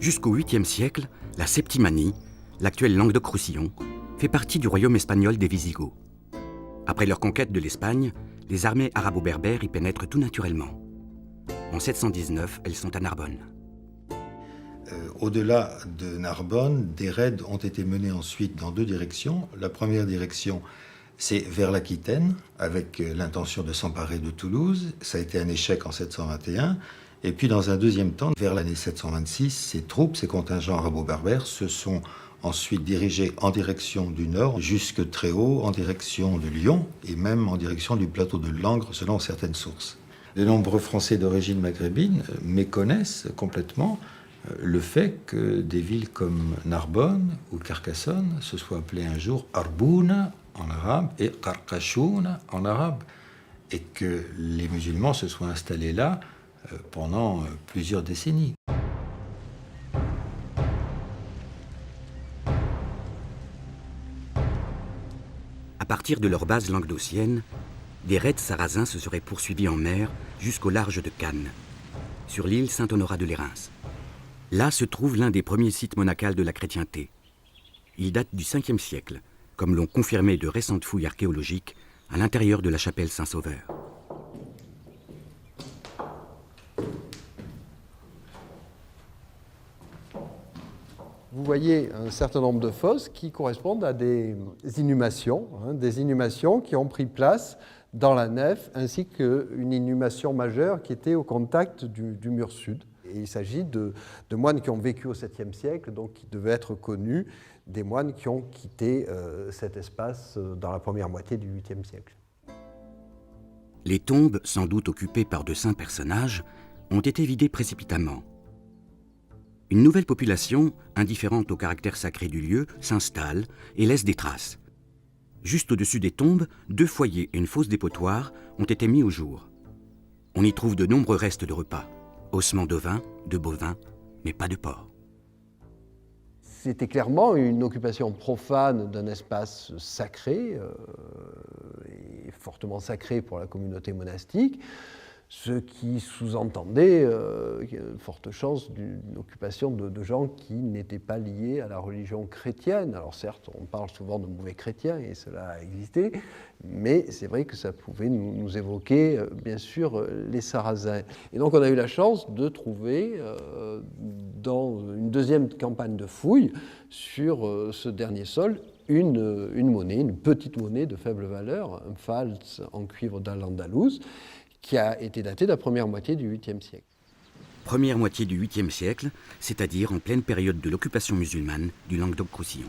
Jusqu'au 8e siècle, la Septimanie, l'actuelle Languedoc-Roussillon, fait partie du royaume espagnol des Visigoths. Après leur conquête de l'Espagne, les armées arabo-berbères y pénètrent tout naturellement. En 719, elles sont à Narbonne. Au-delà de Narbonne, des raids ont été menés ensuite dans deux directions. La première direction, c'est vers l'Aquitaine, avec l'intention de s'emparer de Toulouse. Ça a été un échec en 721. Et puis dans un deuxième temps, vers l'année 726, ces troupes, ces contingents arabo-berbères se sont ensuite dirigés en direction du nord, jusque très haut, en direction de Lyon, et même en direction du plateau de Langres, selon certaines sources. De nombreux Français d'origine maghrébine méconnaissent complètement le fait que des villes comme Narbonne ou Carcassonne se soient appelées un jour Arbouna en arabe et Qarqachoun en arabe, et que les musulmans se soient installés là pendant plusieurs décennies. À partir de leur base languedocienne, des raids sarrasins se seraient poursuivis en mer jusqu'au large de Cannes, sur l'île Saint-Honorat-de-Lérins. Là se trouve l'un des premiers sites monacals de la chrétienté. Il date du 5e siècle, comme l'ont confirmé de récentes fouilles archéologiques à l'intérieur de la chapelle Saint-Sauveur. Vous voyez un certain nombre de fosses qui correspondent à des inhumations qui ont pris place dans la nef, ainsi qu'une inhumation majeure qui était au contact du mur sud. Et il s'agit de moines qui ont vécu au 7e siècle, donc qui devaient être connus, des moines qui ont quitté cet espace dans la première moitié du 8e siècle. Les tombes, sans doute occupées par de saints personnages, ont été vidées précipitamment. Une nouvelle population, indifférente au caractère sacré du lieu, s'installe et laisse des traces. Juste au-dessus des tombes, 2 foyers et une fosse dépotoir ont été mis au jour. On y trouve de nombreux restes de repas, ossements d'ovins, de bovins, mais pas de porc. C'était clairement une occupation profane d'un espace sacré, et fortement sacré pour la communauté monastique, ce qui sous-entendait une forte chance d'une occupation de gens qui n'étaient pas liés à la religion chrétienne. Alors certes, on parle souvent de mauvais chrétiens, et cela a existé, mais c'est vrai que ça pouvait nous évoquer, bien sûr, les Sarrasins. Et donc on a eu la chance de trouver, dans une deuxième campagne de fouilles, sur ce dernier sol, une monnaie, une petite monnaie de faible valeur, un falz en cuivre d'Al-Andalouse, qui a été daté de la première moitié du 8e siècle. Première moitié du 8e siècle, c'est-à-dire en pleine période de l'occupation musulmane du Languedoc-Roussillon.